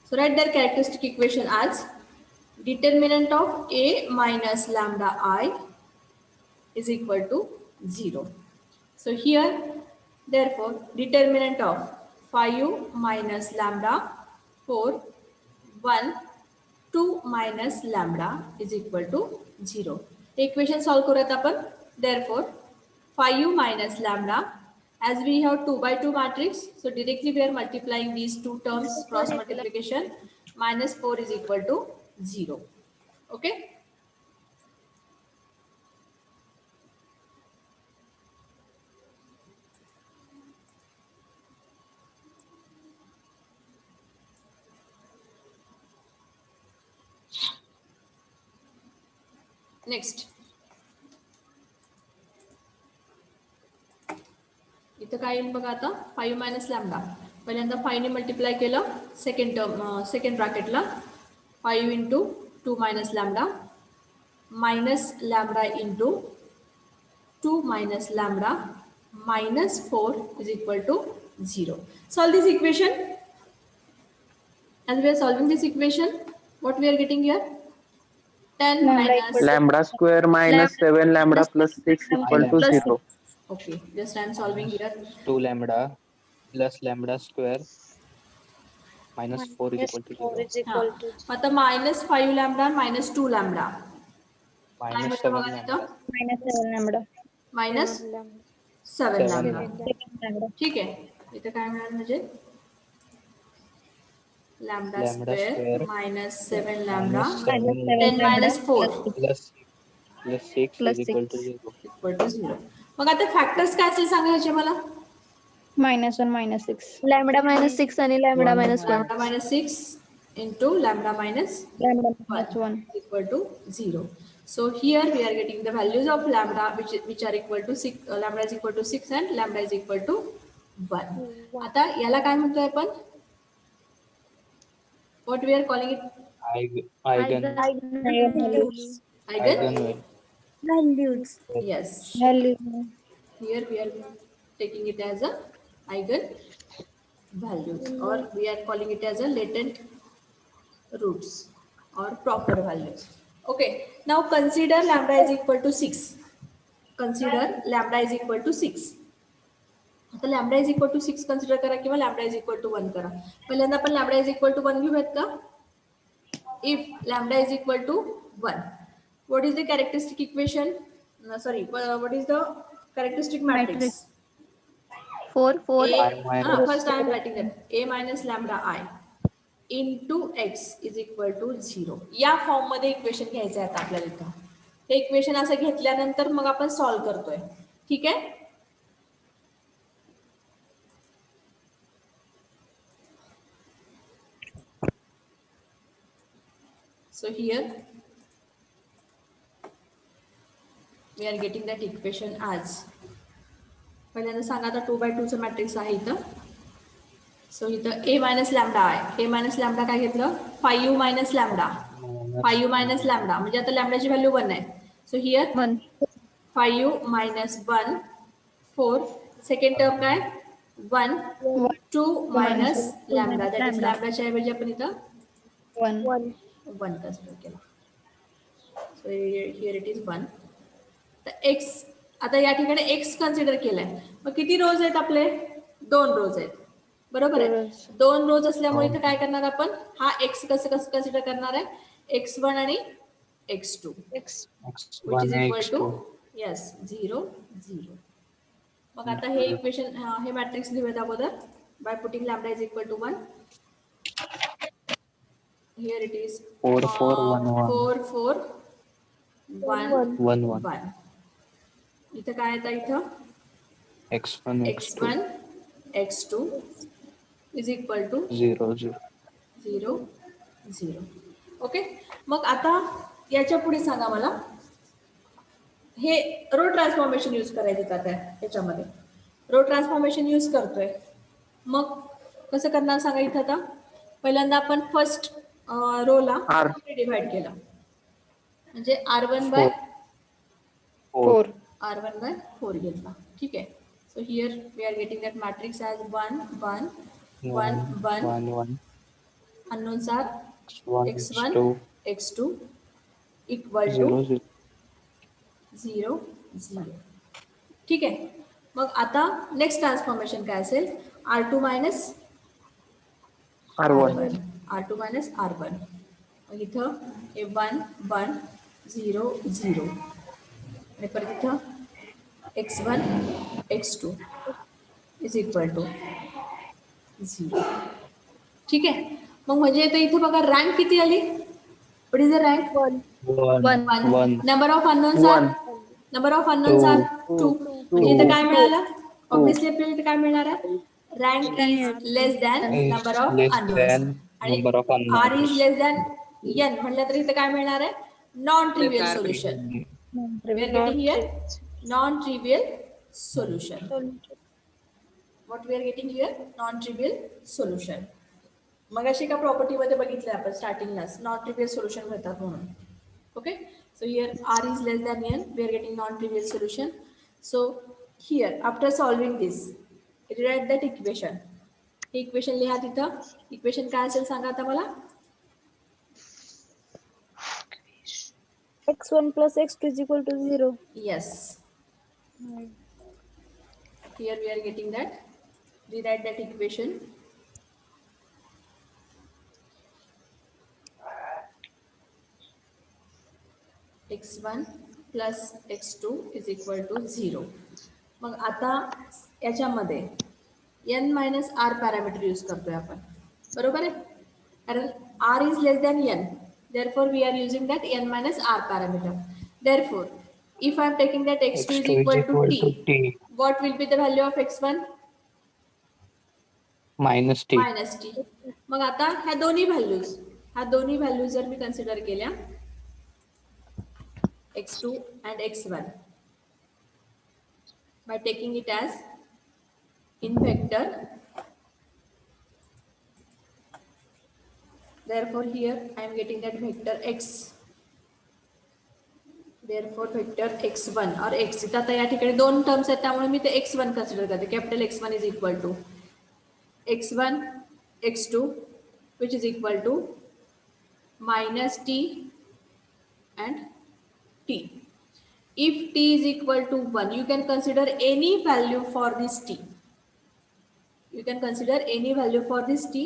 So write their characteristic equation as determinant of A minus lambda I is equal to 0. So here, therefore, determinant of phi u minus lambda 4, 1, 2 minus lambda is equal to 0. Equation solve करूयात आपण. Therefore, phi u minus lambda, as we have 2 by 2 matrix, so directly we are multiplying these two terms, cross multiplication, minus 4 is equal to 0. Okay. Next इथं काय येईल बघा आता 5 minus lambda पहिल्यांदा 5 ने multiply केलं सेकंड टर्म सेकंड ब्रॅकेटला 5 into 2 minus lambda minus lambda into 2 minus lambda minus 4 is equal to 0. Solve this equation. As we are solving this equation, what we are getting here? 10 minus lambda square minus 7 lambda plus 6 equal to 0. Okay, just I am solving here. 2 lambda plus lambda square minus 4 is equal to 0. आता minus 5 lambda minus 2 lambda. minus 7 lambda. minus 7 lambda. ठीक आहे. इथं काय मिळालं म्हणजे lambda square minus 7 lambda 10 minus 4 plus 6 is equal to 0. equal to 0. मग आता factors काय असेल सांगायचे मला? -1 -6 lambda minus 6 आणि lambda minus 1. lambda minus 6 into lambda minus lambda minus 1 equal to 0. So here we are getting the values of lambda which are equal to 6. Lambda is equal to 6 and lambda is equal to 1. आता याला काय म्हणतोय आपण? What we are calling it? Eigen Values. Yes. value Here we are taking it as a eigen values, or we are calling it as a latent roots or proper values. Okay. Now consider lambda is equal to 6. Consider lambda is equal to 6. आता lambda is equal to 6 consider करा किंवा lambda is equal to 1 करा. पहिल्यांदा आपण lambda is equal to 1 घेऊयात का? If lambda is equal to 1, what is the characteristic equation? What is the characteristic matrix? 4 First I am writing that a minus lambda I into x is equal to 0. या form मध्ये equation घ्यायचं आहे आता आपल्याला इथं. हे equation असं घेतल्यानंतर मग आपण सॉल्व्ह करतोय. ठीक आहे. So here we are getting that equation as, पहिल्यांदा सांगा आता 2 by 2 चं मॅट्रिक्स आहे इथं. सो इथं a मायनस लॅम्बडा आहे. a मायनस लॅम्बडा काय घेतलं? 5u minus lambda. 5u minus lambda म्हणजे आता लॅम्बडाची व्हॅल्यू 1 आहे. So here 5u minus 1 4. Second term काय? 1 2 मायनस लॅम्बडा. दॅट इज लॅम्बडाच्या ऐवजी आपण इथं 1 1 कन्सिडर केला. So here it is 1. तर x आता या ठिकाणी x कन्सिडर केलाय. मग किती रोज आहेत आपले? 2 रोज आहेत. बरोबर आहे. 2 रोज असल्यामुळे इथे काय करणार आपण? हा x कसं कन्सिडर करणार आहे? x1 आणि x2 which is equal to yes 0 0. मग आता हे इक्वेशन हे मॅट्रिक्स लिहूयात अगोदर by putting lambda is equal to 1. Here it is 4 4 1 4 4 1 1 1 1. इथं काय आता इथं x1 x1 x2 is equal to 0 0 0 0. Okay. मग आता याच्या पुढे सांगा मला, हे रो ट्रान्सफॉर्मेशन यूज करायचं आता याच्यामध्ये. रो ट्रान्सफॉर्मेशन यूज करतोय. मग कसं करणार सांगा इथं आता. पहिल्यांदा आपण फर्स्ट रोला डिवाइड केला म्हणजे r1 बाय 4 r1 बाय 4 घेतला. ठीक आहे. So here we are getting that matrix as 1 1 1 1 1 1 unknowns are x1, x1, x2, x2 equal 0, to 0. 0, 0. ठीक आहे. मग आता नेक्स्ट ट्रान्सफॉर्मेशन काय असेल? R2 minus R1. R1. R2 minus R1. मग इथं हे 1, 1, 0, 0. आणि परत इथं x1, x2 is equal to 0. ठीक आहे. मग म्हणजे आता इथं बघा रँक किती आली? What is the rank? 1, 1. 1. Number of unknowns are? 1. Number of unknowns are 2. म्हणजे इथं काय मिळालं? ऑब्विसली आपल्याला इथं काय मिळणार आहे? Rank is less than number of less unknowns. than आणि number of r is unknowns. Less than n म्हटलं तर इथं काय मिळणार आहे? Non trivial solution. We are getting here non trivial solution. What we are getting here? Non trivial solution. मग अशी एका प्रॉपर्टीमध्ये बघितलं आपण स्टार्टिंगलाच नॉन ट्रिवियल सोल्युशन मिळतात म्हणून. Okay, so here r is less than n, we are getting non trivial solution. So here after solving this rewrite that equation. हे equation लिहा तिथं. इक्वेशन काय असेल सांगा आता मला. x1 plus x2 is equal to 0. Yes, here we are getting that. Rewrite that equation. x1 plus x2 is equal to 0. मग आता याच्यामध्ये n minus R parameter use करतोय आपण, बरोबर आहे. कारण r is less than n, therefore we are using that n minus r parameter. Therefore if I am taking that x2 is equal to t, what will be the value of x1? minus t. Minus T. मग आता ह्या दोन्ही values जर मी consider केल्या x2 and x1 by taking it as in vector, therefore here I am getting that vector x, therefore vector x1 or x. आता या ठिकाणी दोन टर्म्स आहेत त्यामुळे मी ते x1 कन्सिडर करते. Capital x1 is equal to x1 x2 which is equal to minus t and t. If t is equal to 1, you can consider any value for this t. You can consider any value for this t.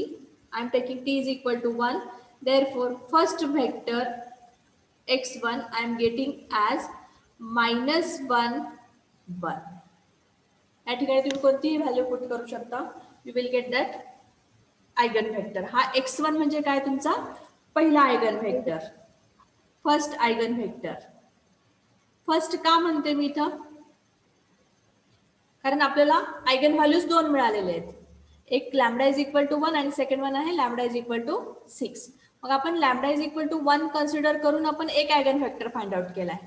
I am taking t is equal to 1. Therefore, first vector x1 I am getting as minus 1, 1. या ठिकाणी तुम्ही कोणतीही value put करू शकता. You will get that eigen vector. हा x1 म्हणजे काय? तुमचा पहिला eigen vector, first eigen vector. First का म्हणते मी इथं? कारण आपल्याला आयगन व्हॅल्यूज दोन मिळालेले आहेत. एक लॅम्बडा इज इक्वल टू 1 आणि सेकंड वन आहे लॅम्बडा इज इक्वल टू 6. मग आपण lambda is equal to 1 consider करून आपण एक आयगन व्हेक्टर फाइंड आउट केलाय,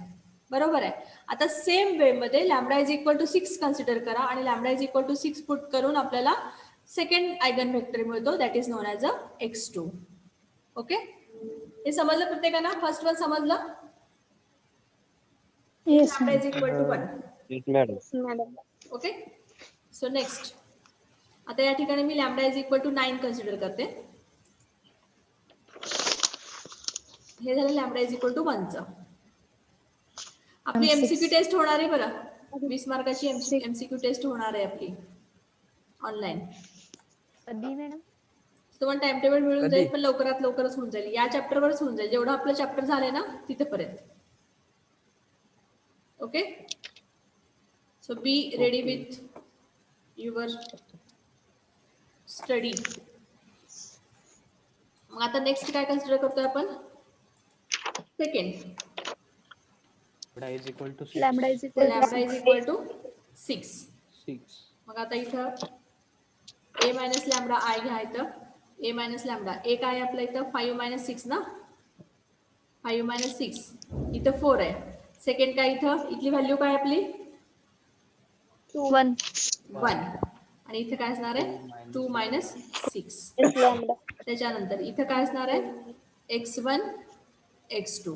बरोबर आहे. आता सेम वे मध्ये lambda is equal to 6 consider करा आणि lambda is equal to 6 put करून आपल्याला सेकंड आयगन व्हेक्टर मिळतो, that is known as a x2. Okay, हे समजलं प्रत्येकांना? फर्स्ट वन समजलं? Yes, lambda is equal to 1. Yes, madam. Okay, so next आता या ठिकाणी मी lambda is equal to 9 consider करते. हे झालं लॅम्बडा इज इक्वल टू 1 चं. आपली एमसीक्यू टेस्ट होणार आहे बरं, 20 मार्काची एमसीक्यू टेस्ट होणार आहे आपली ऑनलाईन. कधी मॅडम? तुम्हाला टाइम टेबल मिळून जाईल, पण लवकरच होऊन जाईल. या चॅप्टरवरच होऊन जाईल, जेवढं आपलं चॅप्टर झालंय ना तिथेपर्यंत. Okay, so be ready with your study. मग आता नेक्स्ट काय कन्सिडर करतोय आपण? Second Lambda is equal to 6. lambda is equal to lambda is equal to 6. 6. मग आता इथं a मायनस लॅम्बडा आय घ्या. इथं a मायनस लॅम्बडा a काय आपलं इथं 5 मायनस 6 ना, 5 मायनस 6 इथं 4 आहे. सेकंड काय इथं इथली व्हॅल्यू काय आपली 1. 1 आणि इथं काय असणार आहे 2 मायनस 6. lambda. त्याच्यानंतर इथं काय असणार आहे x1 x2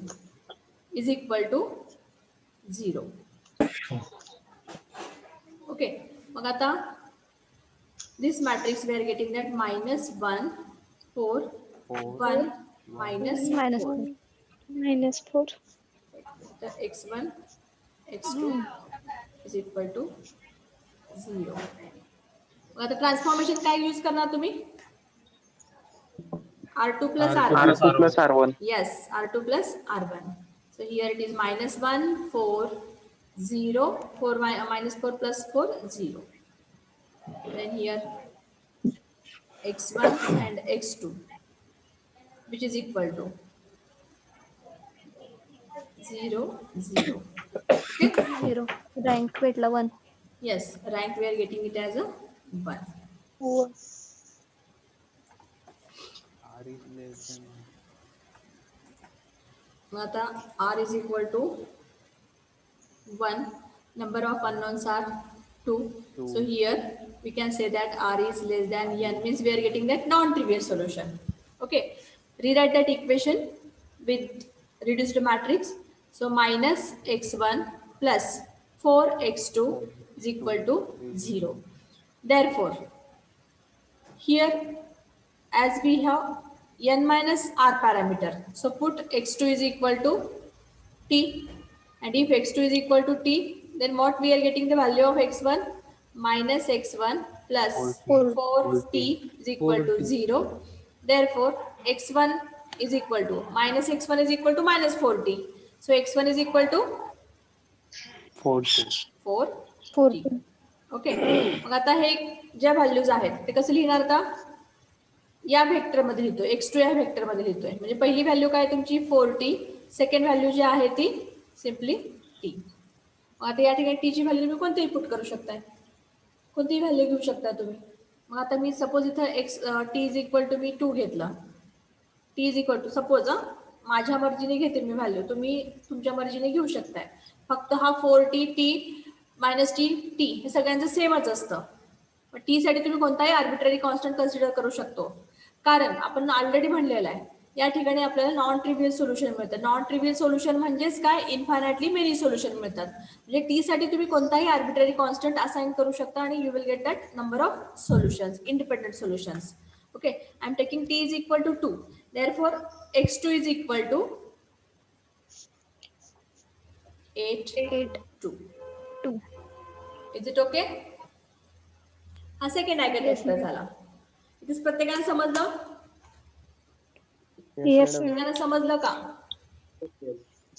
is equal to 0. Okay, मग आता this matrix we are getting that -1 4 4 1 minus minus 4. 4. Minus 4. The x1 x2 is equal to 0. मग आता ट्रान्सफॉर्मेशन काय यूज करणार तुम्ही? R2 plus R2 R1. plus R2 plus R1. Yes, R2 plus R1. So here it is minus 1, 4, 0, 4 minus 4 plus 4, 0. Then here x1 and x2, which is equal to 0, 0. Okay? 0. Rank भेटला 1. Yes, rank we are getting it as a 1. R is less than मग आता R is equal to 1. Number of unknowns are 2. Two. So here we can say that R is less than n, means we are getting that non-trivial solution. Okay. Rewrite that equation with reduced matrix. So minus x1 plus 4x2 is equal to 0. Therefore, here as we have n minus r parameter, so put x2 is equal to t, and if x2 is equal to t, then what we are getting the value of x1? Minus x1 plus 4t is equal to 0. Therefore x1 is equal to minus x1 is equal to minus 4t. So x1 is equal to 4. 4t. Okay. मग आता हे ज्या values आहेत ते कसं लिहिणार? आता या व्हेक्टरमध्ये लिहितोय, x2 या व्हेक्टरमध्ये लिहितोय. म्हणजे पहिली व्हॅल्यू काय तुमची 4t, सेकंड व्हॅल्यू जी आहे ती सिम्पली t. मग आता या ठिकाणी t ची व्हॅल्यू तुम्ही कोणतीही पुट करू शकताय, कोणतीही व्हॅल्यू घेऊ शकता तुम्ही. मग आता मी सपोज इथं t इज इक्वल टू मी 2 घेतला, t is equal to suppose माझ्या मर्जीने घेते मी व्हॅल्यू, तुम्ही तुमच्या मर्जीने घेऊ शकताय. फक्त हा 4t t minus T T हे सगळ्यांचं सेमच असतं. पण टी साठी तुम्ही कोणताही आर्बिट्ररी कॉन्स्टंट कन्सिडर करू शकतो, कारण आपण ऑलरेडी म्हणलेलं आहे या ठिकाणी आपल्याला नॉन ट्रिव्हियल सोल्युशन मिळतं. नॉन ट्रिव्हियल सोल्युशन म्हणजेच काय? इन्फायनाइटली मेनी सोल्युशन मिळतात. म्हणजे टी साठी तुम्ही कोणताही आर्बिट्ररी कॉन्स्टंट असाइन करू शकता आणि you will get that number of solutions, independent solutions. Okay. I am taking T is equal to 2. Therefore x2 is equal to 8, 2. Is it okay? हा second eigen झाला. इथे प्रत्येकाने समजलं? Yes, प्रत्येकाने समजलं का?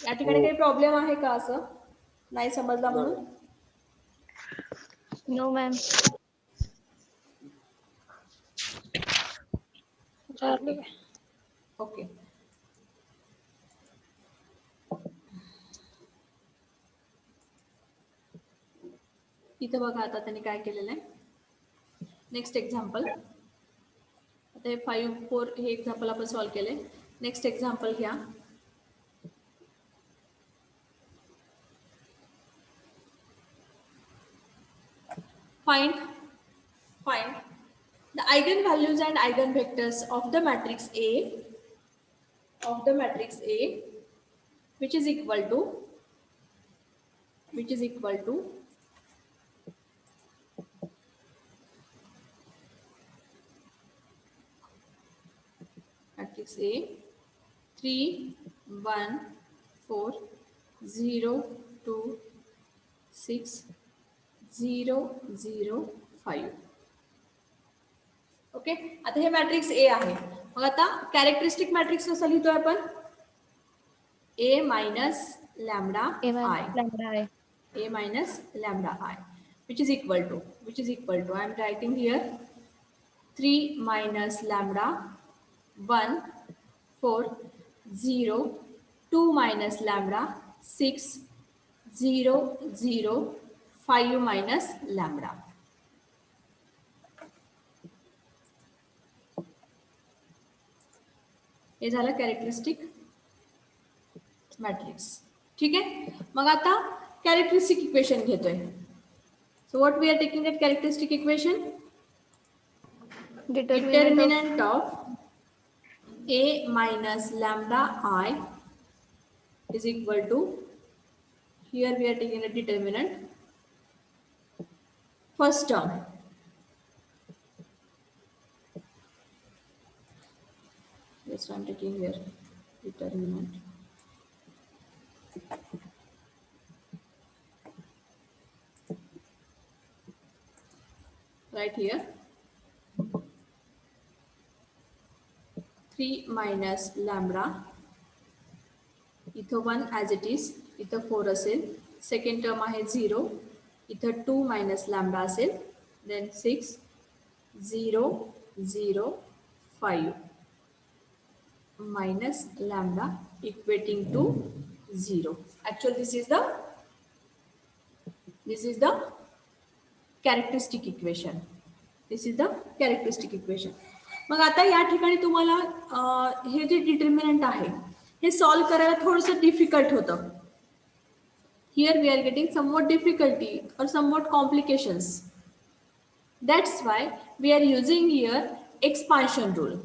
या ठिकाणी काही प्रॉब्लेम आहे का असं नाही समजला म्हणून? No, ma'am. ओके. इथं बघा आता त्यांनी काय केलेलं आहे. Next example. आता हे 5, 4 हे एक्झाम्पल आपण सॉल्व्ह केले. नेक्स्ट एक्झाम्पल घ्या. Find the eigenvalues and eigenvectors of the matrix A, which is equal to matrix A 3, 1, 4, 0, 2, 6, 0, 0, 5. Okay. आता हे मॅट्रिक्स ए आहे. मग आता कॅरेक्टरिस्टिक मॅट्रिक्स कसं लिहितोय आपण? A minus lambda I, A minus lambda I, which is equal to I am writing here 3 minus lambda 1, 4, 0, 2 minus lambda 6, 0, 0, 5 minus lambda. हे झालं कॅरेक्टरिस्टिक मॅट्रिक्स. ठीक आहे. मग आता कॅरेक्टरिस्टिक इक्वेशन घेतोय. So what we are taking that characteristic equation? Determinant of A minus lambda I is equal to, here we are taking a determinant, first term So I'm taking here determinant. Right here 3 minus lambda, इथं 1 as it is, इथं 4 असेल, second term आहे 0, इथं 2 minus lambda असेल, then 6 0 0 5 minus lambda equating to 0. Actually this is the characteristic equation. This is the characteristic equation. मग आता या ठिकाणी तुम्हाला हे जे डिटर्मिनंट आहे हे सॉल्व करायला थोडंसं डिफिकल्ट होतं. Here we are getting somewhat difficulty or somewhat complications. That's why we are using here expansion rule.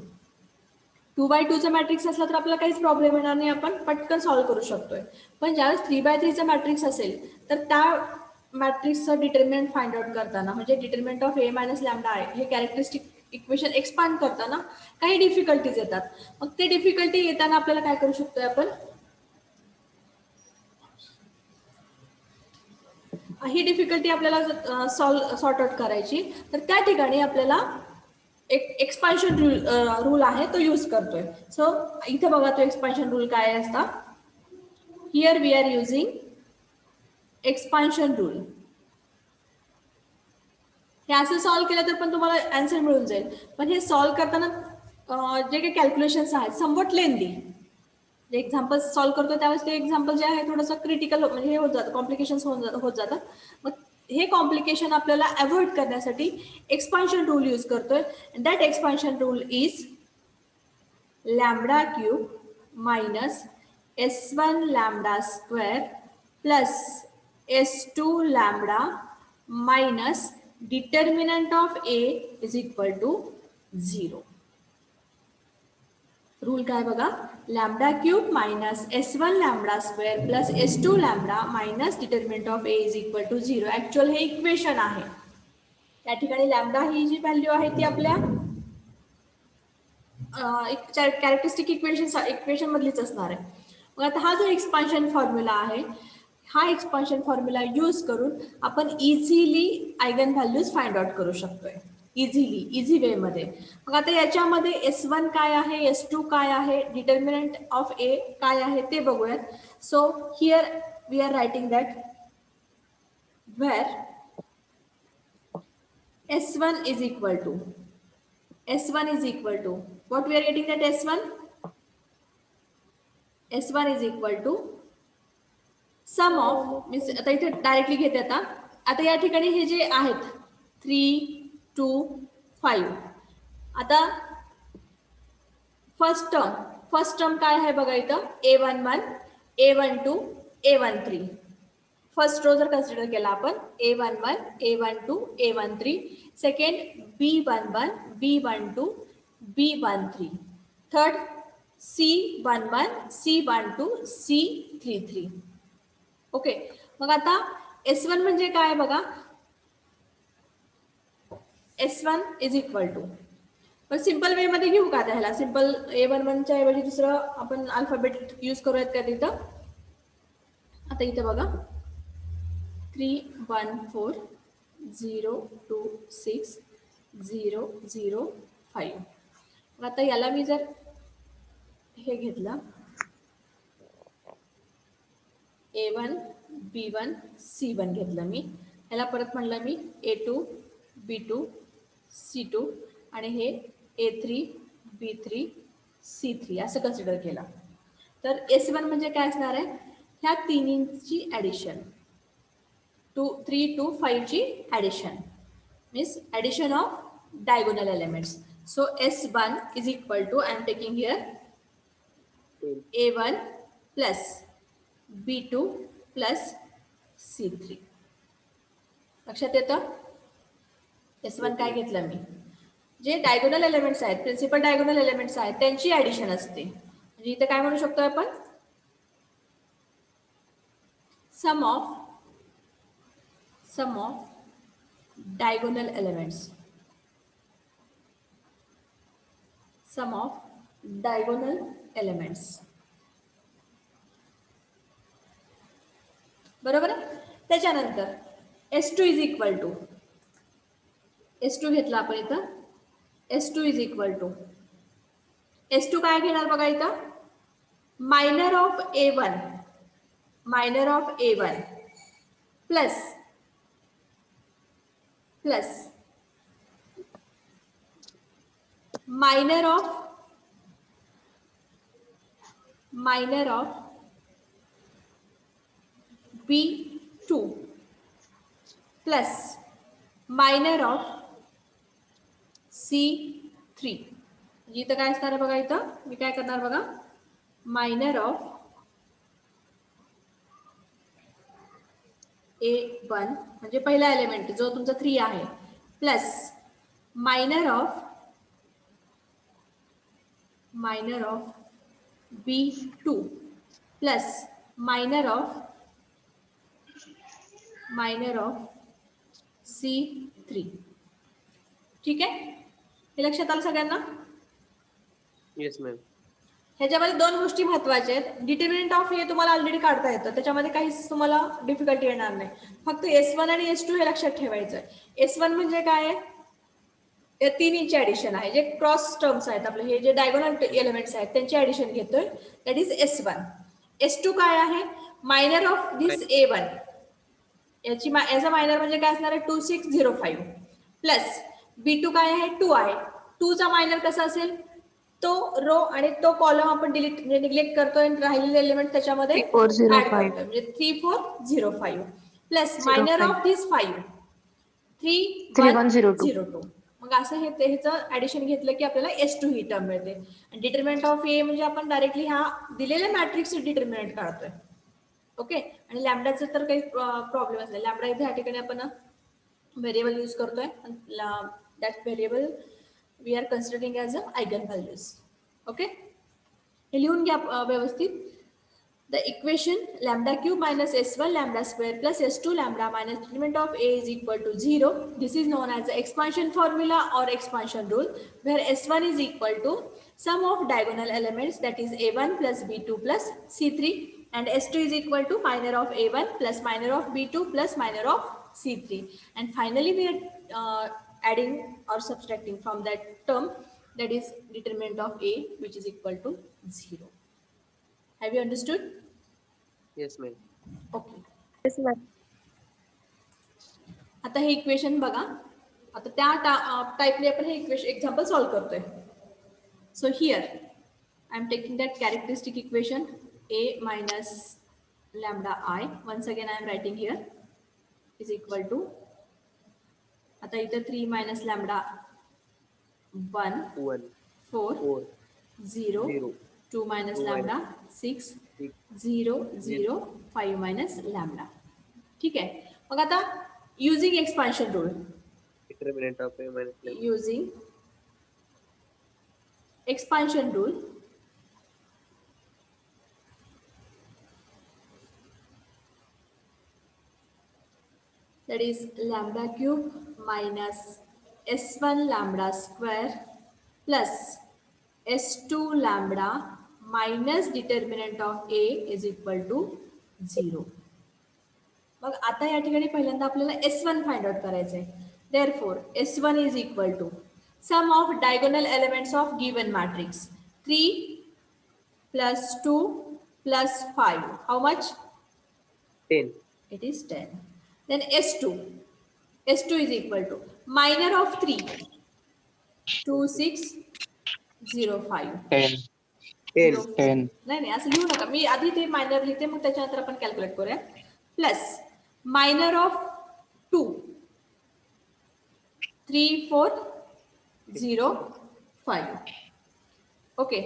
2x2 चा मॅट्रिक्स असला तर आपल्याला काहीच प्रॉब्लेम येणार नाही, आपण पटकन सॉल्व्ह करू शकतोय. पण ज्यावेळेस 3x3 चा मॅट्रिक्स असेल तर त्या मॅट्रिक्सचं डिटर्मिनंट फाइंड आउट करताना म्हणजे determinant of A minus lambda I हे कॅरेक्टरिस्टिक इक्वेशन एक्सपांड करताना काही डिफिकल्टीज येतात. मग ते डिफिकल्टी येताना आपल्याला काय करू शकतोय आपण, ही डिफिकल्टी आपल्याला सॉर्ट आउट करायची, तर त्या ठिकाणी आपल्याला एक एक्सपान्शन रूल आहे तो यूज करतोय. सो इथे बघा तो एक्सपान्शन रूल काय असता. Here we are using expansion rule. हे असं सॉल्व्ह केलं तर पण तुम्हाला आन्सर मिळून जाईल, पण हे सॉल्व्ह करताना जे काही कॅल्क्युलेशन्स आहेत समवट लेंदी, जे एक्झाम्पल सॉल्व्ह करतो त्यावेळेस ते एक्झाम्पल जे आहे थोडंसं क्रिटिकल म्हणजे हे होत जातं, कॉम्प्लिकेशन्स होत जातात. मग हे कॉम्प्लिकेशन आपल्याला अवॉइड करण्यासाठी एक्सपान्शन रूल यूज करतोय. That expansion rule is lambda cube minus S1 lambda square plus S2 lambda minus determinant of A is equal to 0. Rule काय बघा, lambda cube minus S1 lambda square plus S2 lambda minus determinant of A is equal to 0. Actual हे equation आहे. या ठिकाणी lambda ही जी value आहे ती आपल्या characteristic equation मधलीच असणार आहे. मग आता हा जो एक्सपान्शन फॉर्म्युला आहे, हा एक्सपान्शन फॉर्म्युला यूज करून आपण easily eigen values find out करू शकतोय, इझी वे मध्ये. मग आता याच्यामध्ये S1 काय आहे, S2 काय आहे, डिटर्मिनंट ऑफ A काय आहे ते बघूयात. So here we are writing that where S1 is equal to what we are getting that S1 is equal to sum of means आता इथे डायरेक्टली घेते. आता या ठिकाणी हे जे आहेत 3 2 5, आता फर्स्ट टर्म काय आहे बघा इथं A11 A12 A13. First row जर कन्सिडर केला आपण A11 A12 A13, second B11 B12 B13, third C11 C12 C33. Okay. मग आता S1 म्हणजे काय बघा, S1 इज इक्वल टू, पण सिंपल वे मध्ये घेऊ का त्याला, सिंपल A11 च्या ऐवजी दुसरं आपण अल्फाबेट यूज करूयात का तिथं. आता इथं बघा 3 1 4 0 2 6 0 0 5. आता याला मी जर हे घेतलं A1 B1 C1 घेतलं मी, ह्याला परत म्हणलं मी A2 B2 C2 आणि हे A3 B3 C3 असं कन्सिडर केलं. तर S1 म्हणजे काय असणार आहे, ह्या तिन्हींची ॲडिशन, 3 to 5 ची addition, means addition of diagonal elements. So S1 is equal to, I am taking here A1 plus B2 plus C3. लक्षात येतं. S1 काय घेतलं मी, जे डायगोनल एलिमेंट्स आहेत, प्रिन्सिपल डायगोनल एलिमेंट्स आहेत त्यांची ॲडिशन असते. म्हणजे इथे काय म्हणू शकतो आपण, सम of diagonal elements, sum of diagonal elements. बरोबर आहे. त्याच्यानंतर S2 is equal to S2 घेतला आपण इथं. S2 is equal to S2 काय घेणार बघा इथं, minor of A1 plus minor of B2 plus minor of C3. इथं काय असणार आहे बघा, इथं मी काय करणार बघा, मायनर ऑफ A1 म्हणजे पहिला एलिमेंट जो तुमचा 3 आहे, plus minor of B2 plus minor of C3. ठीक आहे, हे लक्षात आलं सगळ्यांना. Yes ma'am. ह्याच्यामध्ये दोन गोष्टी महत्वाच्या आहेत. डिटर्मिनंट ऑफ हे तुम्हाला ऑलरेडी काढता येतं, त्याच्यामध्ये काहीच तुम्हाला डिफिकल्टी येणार नाही. फक्त S1 आणि S2 हे लक्षात ठेवायचं आहे. S1 म्हणजे काय आहे, या तिन्हीचे ऍडिशन आहे, जे क्रॉस टर्म्स आहेत आपले, हे जे डायगोनल एलिमेंट्स आहेत त्यांचे ऍडिशन घेतोय, दॅट इज S1. S2 काय आहे, मायनर ऑफ दिस A1, याचा मायनर म्हणजे काय असणार आहे 2605 प्लस B2 काय आहे 2 आहे. 2 चा मायनर कसा असेल, तो रो आणि तो कॉलम आपण डिलीट म्हणजे निग्लेक्ट करतोय, राहिलेले एलिमेंट त्याच्यामध्ये ऍड करतोय, म्हणजे 3405 प्लस मायनर ऑफ दिस 5 3102. मग असं हे ह्याचं ऍडिशन घेतलं की आपल्याला S2 ही टर्म मिळते. आणि डिटर्मिनंट ऑफ ए म्हणजे आपण डायरेक्टली हा दिलेल्या मॅट्रिक्स डिटर्मिनंट काढतोय. ओके, आणि लॅम्डाचं तर काही प्रॉब्लेम असला, लॅम्डा इथे ह्या ठिकाणी आपण व्हेरिएबल यूज करतोय, that variable we are considering as a eigen values. Okay, हे लिहून घ्या व्यवस्थित. The equation lambda cube minus S1 lambda square plus S2 lambda minus determinant of A is equal to 0. This is known as the expansion formula or expansion rule, where S1 is equal to sum of diagonal elements that is A1 plus B2 plus C3 and S2 is equal to minor of A1 plus minor of B2 plus minor of C3, and finally we are adding or subtracting from that term, that is determinant of A, which is equal to 0. Have you understood? Yes ma'am. Okay. Yes, ma'am. आता हे equation बघा, आता त्या टाइपने आपण हे equation example solve करतोय. So here I am taking that characteristic equation A minus lambda I. Once again I am writing here is equal to, आता इथं 3 minus lambda 1 4 0 2 minus lambda 6 0 0 5 minus lambda. ठीक आहे, मग आता using expansion rule, determinant of A minus lambda. using expansion rule, that is lambda cube minus S1 lambda square plus S2 lambda minus determinant of A is equal to 0. मग आता या ठिकाणी पहिल्यांदा आपल्याला S1 फाइंड आउट करायचं आहे. Therefore S1 is equal to sum of diagonal elements of given matrix 3 plus 2 plus 5. How much? 10. It is 10. Then S2 is equal to minor of 3 2605 10 नाही असं लिहू नका, मी आधी ते मायनर लिहिते मग त्याच्यानंतर आपण कॅल्क्युलेट करूया. Plus minor of 2 3405. Okay,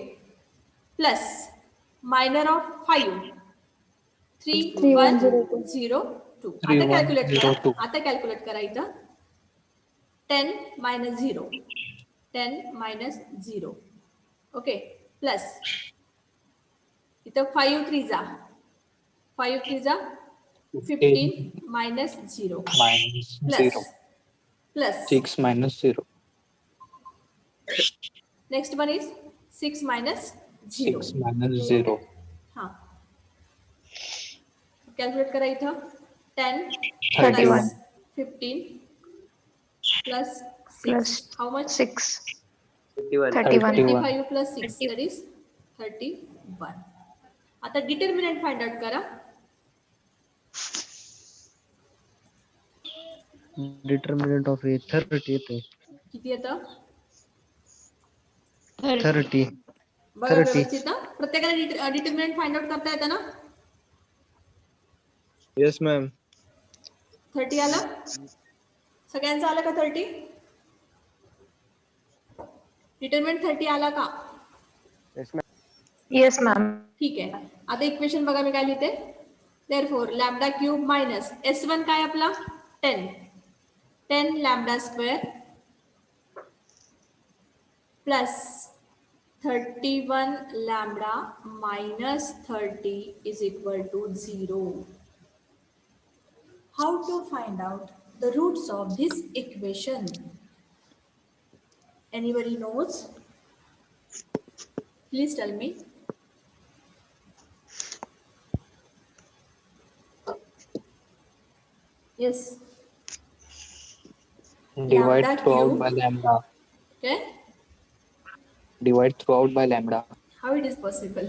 plus minor of 5 3102. आता कॅल्क्युलेट करा, इथं 10 minus 0. ओके, प्लस इथं 5 3 जा 15 minus 0 plus 6 minus 0. next one is 6 minus 0. 6 minus 0. हां, कॅल्क्युलेट करा इथं. 10 31. plus 15 plus 6. Plus How much? 6. 31. 31. 25 plus 6, that is 31. आता डिटर्मिनंट फाइंड आउट करा. डिटर्मिनंट ऑफ ए 30 येते. किती येतं? 30. बघा 30. व्यवस्थित. प्रत्येकाला डिटर्मिनंट फाइंड आउट करता येतं ना? Yes, ma'am. 30 आलं? सगळ्यांचं आलं का 30? डिटर्मिनंट 30 आला का? Yes, ma'am. Yes, ma'am. ठीक आहे. आता इक्वेशन बघा मी काय लिहिते. Therefore lambda cube minus S1 काय आपला 10 lambda square plus 31 lambda minus 30 is equal to 0. How to find out the roots of this equation? Anybody knows? Please tell me. Yes. Divide Lambda throughout cube. by lambda. Okay. Divide throughout by lambda. How it is possible?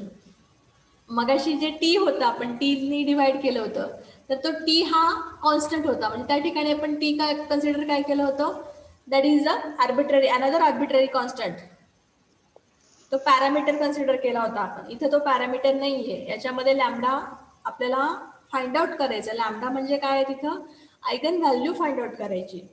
मगाशी जे T होतं आपण T divide केलं होतं तर तो T हा constant होता म्हणजे त्या ठिकाणी आपण टी काय कन्सिडर काय केलं होतं that is another arbitrary constant. तो पॅरामीटर कन्सिडर केला होता आपण. इथे तो पॅरामीटर नाहीये. याच्यामध्ये लॅम्बडा आपल्याला फाइंड आउट करायचं. लॅम्बडा म्हणजे काय तिथं आयगन व्हॅल्यू फाइंड आउट करायची.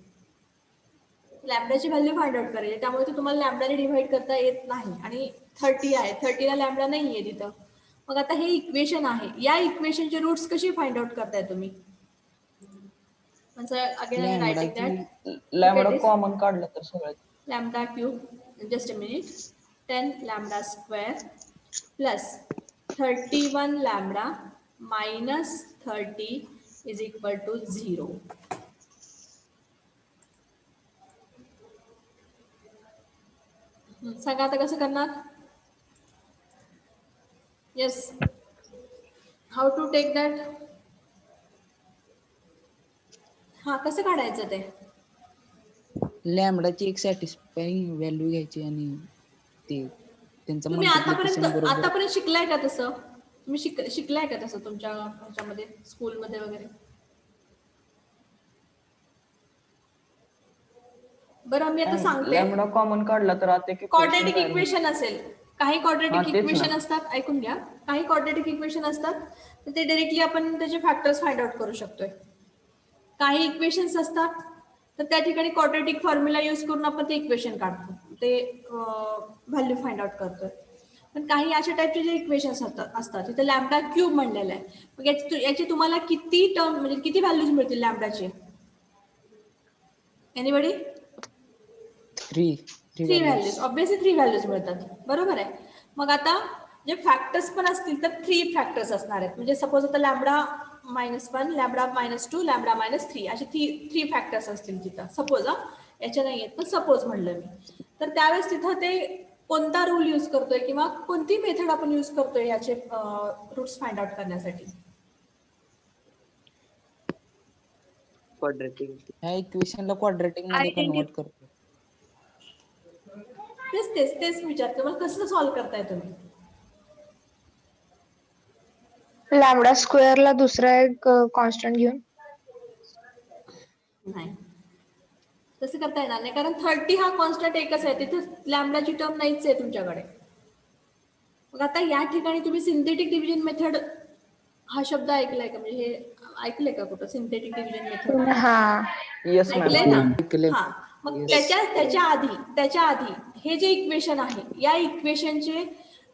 लॅम्बडाची व्हॅल्यू फाइंड आउट करायची. त्यामुळे तो तुम्हाला लॅम्बडाने डिवाइड करता येत नाही आणि 30 आहे. 30ला लॅम्बडा नाहीये तिथं. मग आता हे इक्वेशन आहे. या इक्वेशनचे रूट्स कशी फाइंड आउट करताय तुम्ही? Again writing that lambda common काढलं तर सगळ्यात. Lambda cube just a minute 10 lambda square plus 31 lambda minus 30 is equal to 0. सांगा आता कसं करणार? Yes. How to take that? हा कसं काढायचं ते? लॅम्बडाची एक सॅटिस्फाईंग व्हॅल्यू घ्यायची आणि ते त्यांचं तुम्ही मल्टिप्लिकेशन बरोबर. आतापर्यंत शिकलाय का तसं? तुम्ही शिकलाय का तसं तुमच्या ह्याच्यामध्ये स्कूलमध्ये वगैरे? बरं मी आता सांगते. लॅम्बडा कॉमन काढला तर आता क्वाड्रॅटिक इक्वेशन असेल. काही क्वाड्रॅटिक तेच इक्वेशन ना. असतात. ऐकून घ्या. काही क्वाड्रॅटिक इक्वेशन असतात तर ते डायरेक्टली आपण त्याचे फॅक्टर्स फाइंड आउट करू शकतोय. काही इक्वेशन्स असतात तर त्या ठिकाणी क्वाड्रॅटिक फॉर्म्युला यूज करून आपण ते इक्वेशन काढतो. ते व्हॅल्यू फाइंड आउट करतोय. पण काही अशा टाईपचे जे इक्वेशन्स असतात तिथे लॅम्बडा क्यूब म्हणलेला आहे. मग याची तुम्हाला किती टर्म म्हणजे किती व्हॅल्यूज मिळतील लॅम्बडाचे? एनीबडी? 3 व्हॅल्यूज. ऑब्विसली 3 व्हॅल्यूज मिळतात. बरोबर आहे. मग आता जे फॅक्टर्स पण असतील तर 3 फॅक्टर्स असणार आहेत. म्हणजे सपोज आता लॅम्बडा -1 लॅम्बडा -2 लॅम्बडा -3 असे 3 फॅक्टर्स असतील तिथं. सपोज याच्या नाही आहेत पण सपोज म्हणलं मी. तर त्यावेळेस तिथं ते कोणता रूल यूज करतोय किंवा कोणती मेथड आपण यूज करतोय याचे रूट्स फाइंड आउट करण्यासाठी? Quadratic. ह्या इक्वेशनला क्वाड्रॅटिक मध्ये कन्वर्ट करतो. तेच विचारते. मग कसं सॉल्व्ह करताय तुम्ही? लॅम्बडा स्क्वेअरला दुसरा एक कॉन्स्टंट घेऊन. नाही तसं करता येणार नाही कारण 30 हा कॉन्स्टंट एकच आहे. तिथे लॅम्बडाची टर्म नाहीच आहे तुमच्याकडे. मग आता या ठिकाणी तुम्ही सिंथेटिक डिव्हिजन मेथड हा शब्द ऐकलाय का? म्हणजे हे ऐकलंय का कुठं सिंथेटिक डिव्हिजन मेथड? हा. येस ऐकलंय ना? ऐकलंय. हा. मग त्याच्या आधी हे जे इक्वेशन आहे या इक्वेशनचे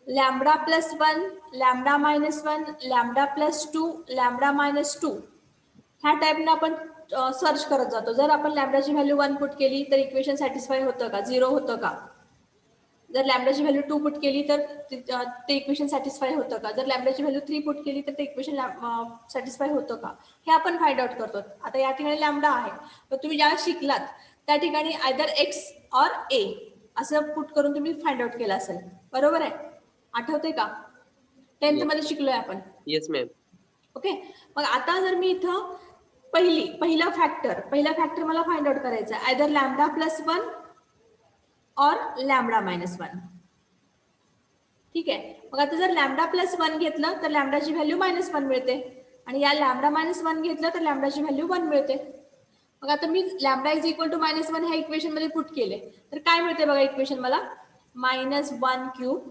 लॅम्बडा +1 लॅम्बडा -1 लॅम्बडा +2 लॅम्बडा -2 ह्या टाईपनं आपण सर्च करत जातो. जर आपण लॅम्बडाची व्हॅल्यू 1 पुट केली तर इक्वेशन सॅटिस्फाय होतं का? 0 होतं का? जर लॅम्बडाची व्हॅल्यू 2 पुट केली तर ते इक्वेशन सॅटिस्फाय होतं का? जर लॅम्बडाची व्हॅल्यू 3 पुट केली तर ते इक्वेशन सॅटिस्फाय होतं का? हे आपण फाइंड आउट करतो. आता या ठिकाणी लॅम्बडा आहे तर तुम्ही ज्या शिकलात त्या ठिकाणी आयदर x और a असं पुट करून तुम्ही फाइंड आउट केलं असेल. बरोबर आहे, आठवते का? 10th मध्ये शिकलोय आपण. Yes ma'am. ओके, मग आता जर मी इथं पहिला फॅक्टर मला फाइंड आउट करायचा आहे, आयदर लॅम्बडा प्लस 1 और लॅम्बडा मायनस 1. ठीक आहे, मग आता जर लॅम्बडा प्लस 1 घेतलं तर लॅम्बडाची व्हॅल्यू -1 मिळते आणि या लॅम्बडा -1 घेतलं तर लॅम्बडाची व्हॅल्यू 1 मिळते. मग आता मी लॅम्बडा इज इक्वल टू -1 ह्या इक्वेशन मध्ये पुट केले तर काय मिळते बघा इक्वेशन मला, -1 cube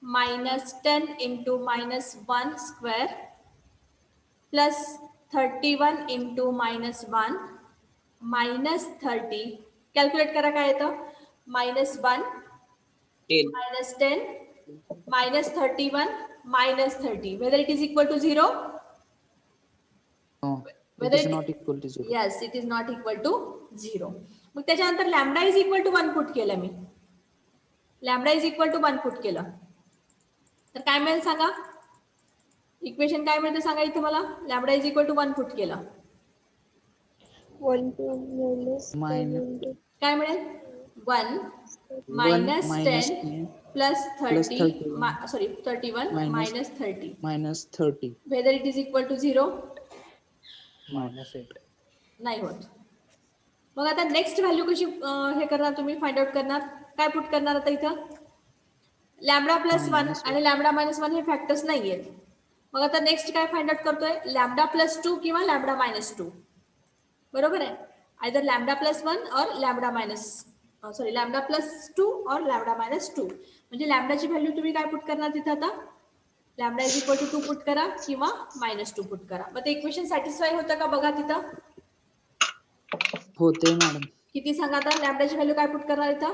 -10 into -1 square plus 31 into -1 -30. Calculate करा काय येतं, -1 10 -10 -31 -30. Whether it is equal to 0? No, it is not equal to 0. Yes, it is not equal to 0. मग त्याच्यानंतर lambda is equal to 1 put केलं मी. Lambda is equal to 1 put केलं तर काय मिळेल सांगा, इक्वेशन काय मिळते सांगा इथे मला. Lambda is equal to 1 put केलं 1 minus Minus- काय मिळेल, 1 minus -10 10 plus 30 31 sorry 31 minus- -30. -30. Whether it is equal to 0? -8. नाही होत. मग आता नेक्स्ट व्हॅल्यू कशी हे करणार तुम्ही, फाइंड आउट करणार, काय पुट करणार आता इथं, लॅम्बडा प्लस 1 आणि लॅम्बडा -1 हे फॅक्टर्स नाही आहेत. मग आता नेक्स्ट काय फाइंड आउट करतोय, लॅम्बडा प्लस 2 किंवा लॅम्बडा -2. बरोबर आहे, आयदर लॅम्बडा प्लस 1 और लॅम्बडा प्लस 2 और लॅम्बडा -2. म्हणजे लॅम्बडाची व्हॅल्यू तुम्ही काय पुट करणार तिथं आता, lambda is equal to 2 put करा किंवा -2 पुट करा. मग ते इक्वेशन सॅटिस्फाय होतं का बघा तिथं, होते मॅडम. किती सांगा आता, लॅम्बडाची व्हॅल्यू काय पुट करणार इथं,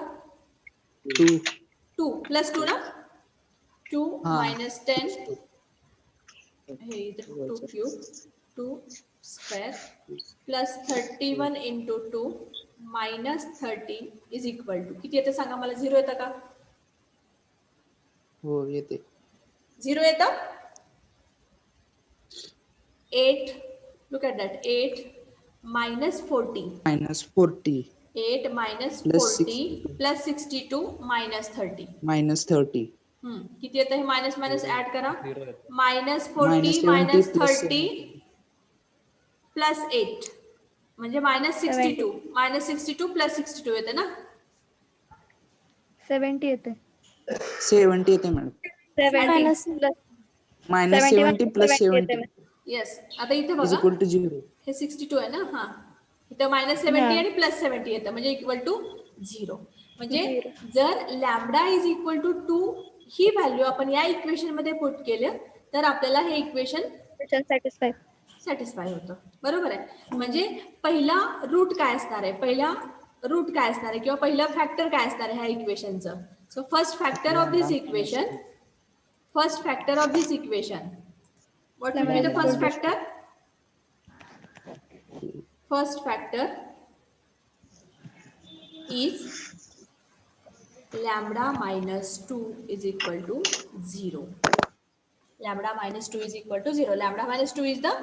2 प्लस 2 ना, 2 हा. -10 हे इथं 2 cube 2 square plus 31 into 2 -30 is equal to किती येतं सांगा मला, 0 येतं का, हो येते. 0 येतं. 8, look at that, 8 minus 40. -40 8 minus Plus 40 plus 62 minus 30. -30 किती येतं हे मायनस मायनस ऍड करा, 0 येतं. -40 -30 प्लस 8 म्हणजे -62 -62 प्लस 62 येते ना, 70 येते. 70 येते मॅडम. -70 plus 70 yes. आता इथे इज बघा इक्वल टू 0. हे 62 आहे ना, हा इथं -70 आणि +70 येतं म्हणजे इक्वल टू 0. म्हणजे जर लॅम्बडा इज इक्वल टू 2 ही व्हॅल्यू आपण या इक्वेशन मध्ये पुट केलं तर आपल्याला हे इक्वेशन सॅटिस्फाय होतं. बरोबर आहे, म्हणजे पहिला रूट काय असणार आहे, किंवा पहिला फॅक्टर काय असणार आहे ह्या इक्वेशनचं. So first factor of this equation what will be the first factor, first factor is lambda minus 2 is equal to 0. Lambda minus 2 is equal to 0. Lambda minus 2 is the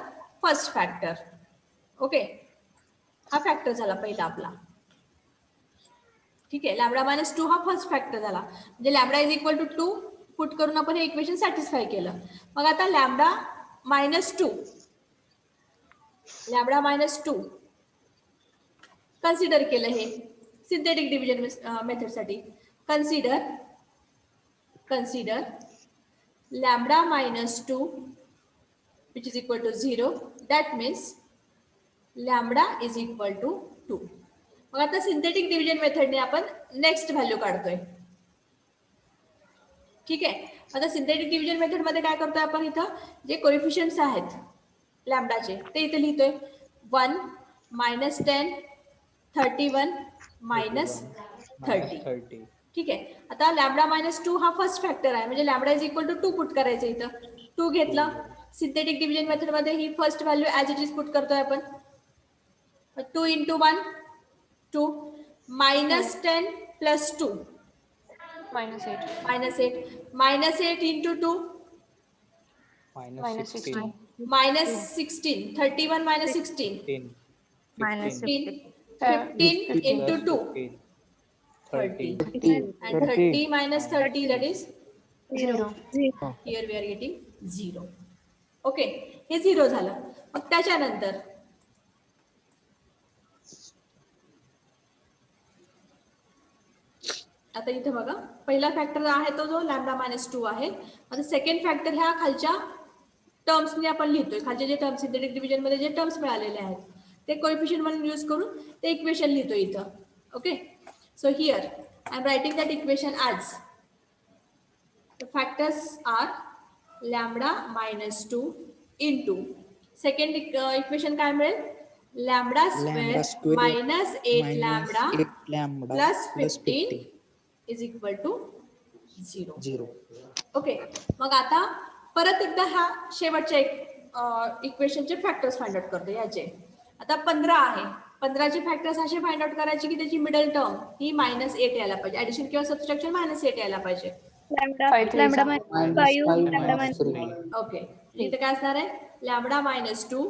first factor. Okay. हा factor झाला पहिला आपला. ठीक आहे, lambda -2 हा first factor झाला. म्हणजे lambda is equal to 2 put करून आपण हे इक्वेशन सॅटिस्फाय केलं. मग आता लॅम्बडा -2 कन्सिडर केलं हे सिंथेटिक डिव्हिजन मेथड साठी. Consider lambda -2 which is equal to 0. That means lambda is equal to 2. मग आता सिंथेटिक डिव्हिजन मेथडने आपण नेक्स्ट व्हॅल्यू काढतोय. ठीक आहे, आता सिंथेटिक डिव्हिजन मेथड मध्ये काय करतोय आपण, इथं जे कोएफिशियंट्स आहेत लॅम्बडाचे ते इथे लिहितोय. 1 -10 31 -30. ठीक आहे, आता लॅम्बडा -2 हा फर्स्ट फॅक्टर आहे म्हणजे lambda is equal to 2 put करायचं इथं. 2 घेतलं, सिंथेटिक डिव्हिजन मेथड मध्ये ही first value as it is put करतोय आपण. 2 into 1 2 -10 plus 2 -8 -8 into 2 -16 -16 31 -16 10 15 into 2 30. 30. And 30 minus 30, that is 0. here we are getting 0. Okay, हे 0 झालं. मग त्याच्यानंतर आता इथे बघा, पहिला फॅक्टर आहे तो जो लॅम्बडा मायनस 2 आहे. आता सेकंड फॅक्टर ह्या खालच्या टर्म्सने आपण लिहितोय. खालचे जे टर्म्स सिंथेटिक डिव्हिजन मध्ये जे टर्म्स मिळालेले आहेत ते कोएफिशियंट म्हणून यूज करून ते इक्वेशन लिहितोय इथं. Okay, so here I am writing that equation as the factors are lambda minus 2 into second equation काय मिळेल, lambda Lambda square square minus 8 lambda 8 lambda plus plus 15 is equal to 0. 0. Okay, मग आता परत एकदा ह्या शेवटच्या इक्वेशनचे फॅक्टर्स फाइंड आउट करतो. याचे आता 15 आहे. 15चे फॅक्टर्स असे फाइंड आउट करायचे की त्याची मिडल टर्म ही -8 यायला पाहिजे. ऍडिशन किंवा सबट्रॅक्शन -8 यायला पाहिजे. Lambda minus 5 lambda minus 3. Okay, इथे काय असणार आहे, lambda minus 2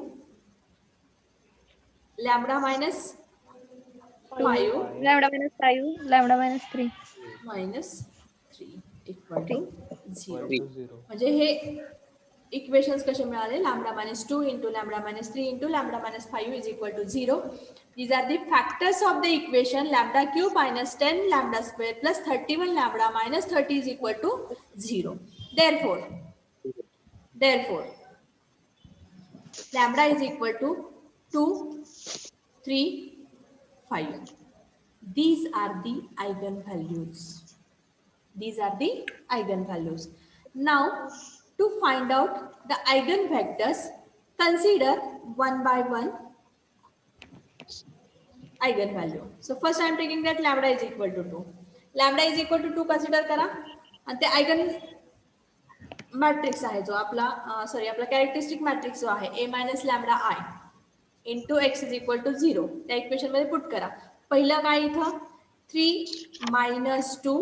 lambda minus 5 lambda minus 5 lambda minus 3. Minus 3 equal to 0. म्हणजे हे इक्वेशन्स कसे मिळाले, lambda minus 2 into lambda minus 3 into lambda minus 5 is equal to 0. These are the factors of the equation lambda cube minus 10 lambda square plus 31 lambda minus 30 is equal to 0. Therefore, lambda is equal to 2, 3, 5. These are the eigenvalues. These are the eigenvalues. Now, to find out the eigenvectors, consider one by one eigenvalue. So first I am taking that lambda is equal to 2. Lambda is equal to 2 consider करा आणि ते eigen matrix आहे जो आपला आपला characteristic matrix जो आहे a minus lambda I into x is equal to 0 त्या इक्वेशन मध्ये पुट करा. पहिलं काय इथं 3 minus 2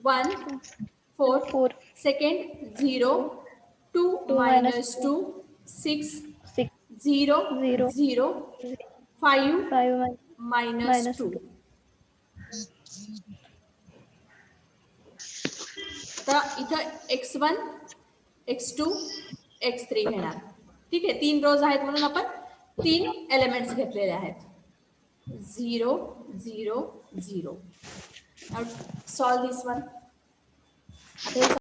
1 4 सेकंड 0 2 minus 2 6 0 0 5 minus 2. आता इथं x1 x2 x3 घेणार. ठीक आहे, 3 रोज आहेत म्हणून आपण 3 एलिमेंट्स घेतलेले आहेत. 0 0 0. Now solve this one.